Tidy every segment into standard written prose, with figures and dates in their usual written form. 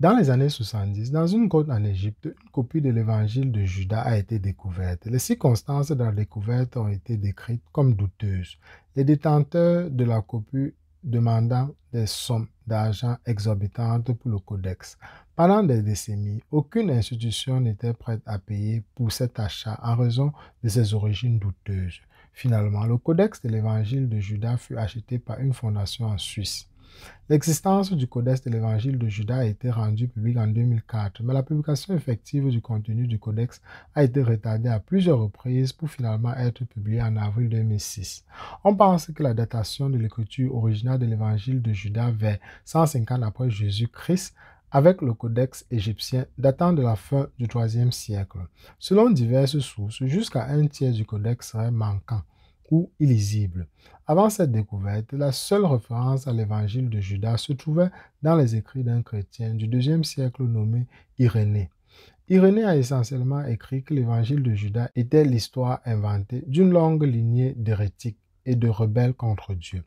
Dans les années 70, dans une grotte en Égypte, une copie de l'évangile de Judas a été découverte. Les circonstances de la découverte ont été décrites comme douteuses. Les détenteurs de la copie demandant des sommes d'argent exorbitantes pour le codex. Pendant des décennies, aucune institution n'était prête à payer pour cet achat en raison de ses origines douteuses. Finalement, le codex de l'évangile de Judas fut acheté par une fondation en Suisse. L'existence du codex de l'évangile de Judas a été rendue publique en 2004, mais la publication effective du contenu du codex a été retardée à plusieurs reprises pour finalement être publiée en avril 2006. On pense que la datation de l'écriture originale de l'évangile de Judas vers 150 après Jésus-Christ avec le codex égyptien datant de la fin du IIIe siècle. Selon diverses sources, jusqu'à un tiers du codex serait manquant ou illisible. Avant cette découverte, la seule référence à l'évangile de Judas se trouvait dans les écrits d'un chrétien du IIe siècle nommé Irénée. Irénée a essentiellement écrit que l'évangile de Judas était l'histoire inventée d'une longue lignée d'hérétiques et de rebelles contre Dieu.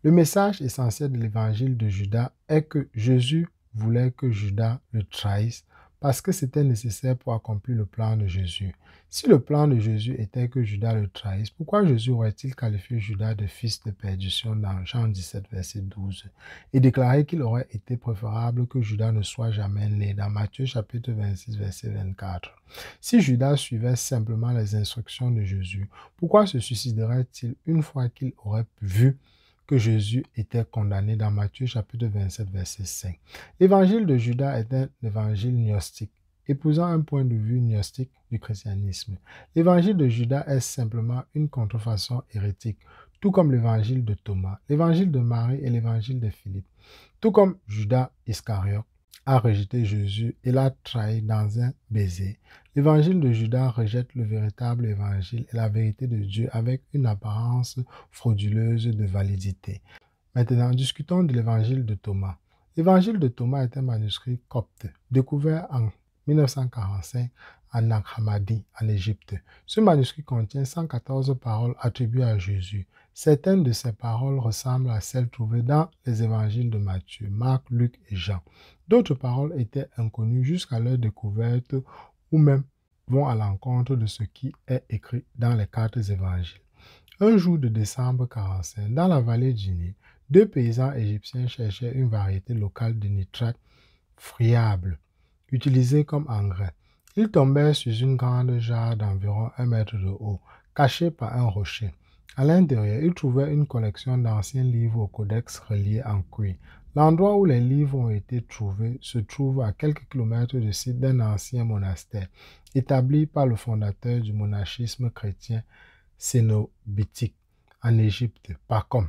Le message essentiel de l'évangile de Judas est que Jésus voulait que Judas le trahisse parce que c'était nécessaire pour accomplir le plan de Jésus. Si le plan de Jésus était que Judas le trahisse, pourquoi Jésus aurait-il qualifié Judas de fils de perdition dans Jean 17, verset 12 et déclaré qu'il aurait été préférable que Judas ne soit jamais né dans Matthieu chapitre 26, verset 24? Si Judas suivait simplement les instructions de Jésus, pourquoi se suiciderait-il une fois qu'il aurait vu que Jésus était condamné dans Matthieu chapitre 27, verset 5. L'évangile de Judas est un évangile gnostique, épousant un point de vue gnostique du christianisme. L'évangile de Judas est simplement une contrefaçon hérétique, tout comme l'évangile de Thomas, l'évangile de Marie et l'évangile de Philippe. Tout comme Judas Iscariote a rejeté Jésus et l'a trahi dans un baiser, l'évangile de Judas rejette le véritable évangile et la vérité de Dieu avec une apparence frauduleuse de validité. Maintenant, discutons de l'évangile de Thomas. L'évangile de Thomas est un manuscrit copte, découvert en 1945 à Nag Hammadi, en Égypte. Ce manuscrit contient 114 paroles attribuées à Jésus. Certaines de ces paroles ressemblent à celles trouvées dans les évangiles de Matthieu, Marc, Luc et Jean. D'autres paroles étaient inconnues jusqu'à leur découverte ou même vont à l'encontre de ce qui est écrit dans les 4 évangiles. Un jour de décembre 1945, dans la vallée du Nil, 2 paysans égyptiens cherchaient une variété locale de nitrate friable, utilisée comme engrais. Ils tombèrent sur une grande jarre d'environ 1 mètre de haut, cachée par un rocher. À l'intérieur, ils trouvèrent une collection d'anciens livres au codex reliés en cuir. L'endroit où les livres ont été trouvés se trouve à quelques kilomètres du site d'un ancien monastère, établi par le fondateur du monachisme chrétien cénobitique en Égypte, Pacom.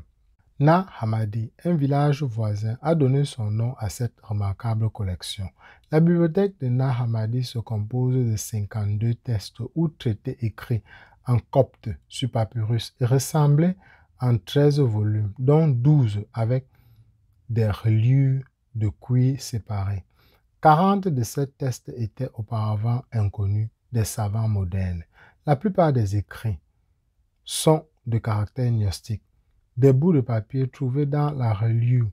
Nag Hammadi, un village voisin, a donné son nom à cette remarquable collection. La bibliothèque de Nag Hammadi se compose de 52 textes ou traités écrits en copte sur papyrus et rassemblés en 13 volumes, dont 12 avec des reliures de cuir séparés. 40 de ces textes étaient auparavant inconnus des savants modernes. La plupart des écrits sont de caractère gnostique. Des bouts de papier trouvés dans la reliure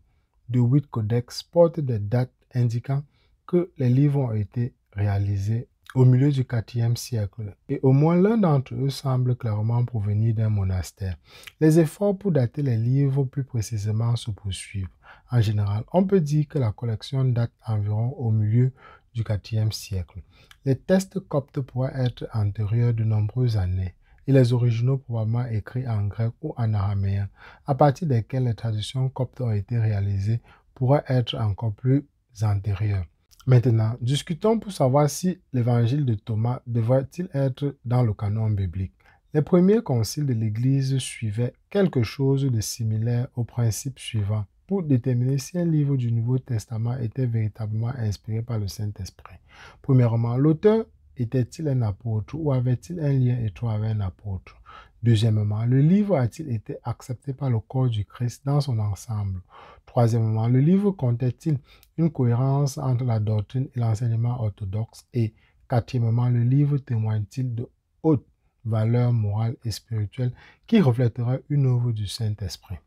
de 8 codex portent des dates indiquant que les livres ont été réalisés au milieu du IVe siècle et au moins l'un d'entre eux semble clairement provenir d'un monastère. Les efforts pour dater les livres plus précisément se poursuivent. En général, on peut dire que la collection date environ au milieu du IVe siècle. Les textes coptes pourraient être antérieurs de nombreuses années et les originaux probablement écrits en grec ou en araméen, à partir desquels les traductions coptes ont été réalisées, pourraient être encore plus antérieures. Maintenant, discutons pour savoir si l'évangile de Thomas devrait-il être dans le canon biblique. Les premiers conciles de l'Église suivaient quelque chose de similaire au principe suivant pour déterminer si un livre du Nouveau Testament était véritablement inspiré par le Saint-Esprit. Premièrement, l'auteur était-il un apôtre ou avait-il un lien étroit avec un apôtre? Deuxièmement, le livre a-t-il été accepté par le corps du Christ dans son ensemble? Troisièmement, le livre comptait-il une cohérence entre la doctrine et l'enseignement orthodoxe? Et quatrièmement, le livre témoigne-t-il de hautes valeurs morales et spirituelles qui reflèteraient une œuvre du Saint-Esprit?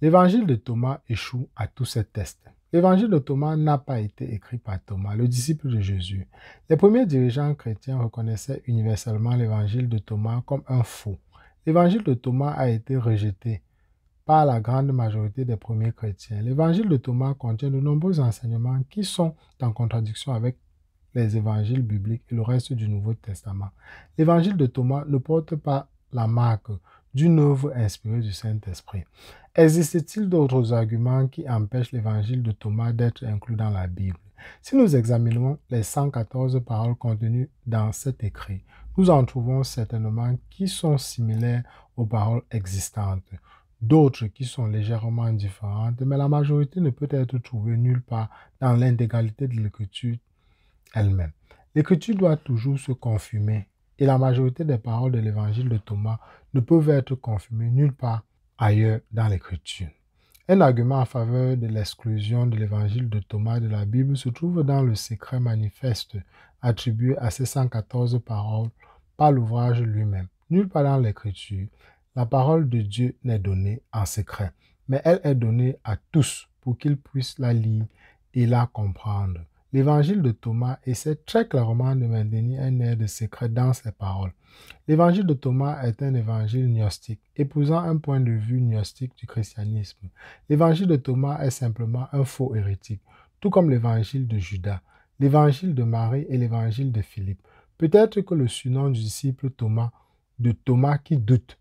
L'évangile de Thomas échoue à tous ces tests. L'évangile de Thomas n'a pas été écrit par Thomas, le disciple de Jésus. Les premiers dirigeants chrétiens reconnaissaient universellement l'évangile de Thomas comme un faux. L'évangile de Thomas a été rejeté par la grande majorité des premiers chrétiens. L'évangile de Thomas contient de nombreux enseignements qui sont en contradiction avec les évangiles bibliques et le reste du Nouveau Testament. L'évangile de Thomas ne porte pas la marque d'une œuvre inspirée du Saint-Esprit. Existe-t-il d'autres arguments qui empêchent l'évangile de Thomas d'être inclus dans la Bible? Si nous examinons les 114 paroles contenues dans cet écrit, nous en trouvons certainement qui sont similaires aux paroles existantes, d'autres qui sont légèrement différentes, mais la majorité ne peut être trouvée nulle part dans l'intégralité de l'écriture elle-même. L'écriture doit toujours se confirmer et la majorité des paroles de l'évangile de Thomas ne peuvent être confirmées nulle part ailleurs dans l'écriture. Un argument en faveur de l'exclusion de l'évangile de Thomas de la Bible se trouve dans le secret manifeste attribué à ces 114 paroles par l'ouvrage lui-même. Nulle part dans l'écriture, la parole de Dieu n'est donnée en secret, mais elle est donnée à tous pour qu'ils puissent la lire et la comprendre. L'évangile de Thomas essaie très clairement de maintenir un air de secret dans ses paroles. L'évangile de Thomas est un évangile gnostique, épousant un point de vue gnostique du christianisme. L'évangile de Thomas est simplement un faux hérétique, tout comme l'évangile de Judas, l'évangile de Marie et l'évangile de Philippe. Peut-être que le surnom du disciple Thomas, de Thomas qui doute,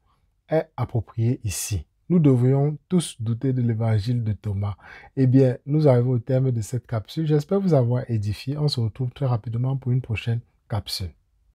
est approprié ici. Nous devrions tous douter de l'évangile de Thomas. Eh bien, nous arrivons au terme de cette capsule. J'espère vous avoir édifié. On se retrouve très rapidement pour une prochaine capsule.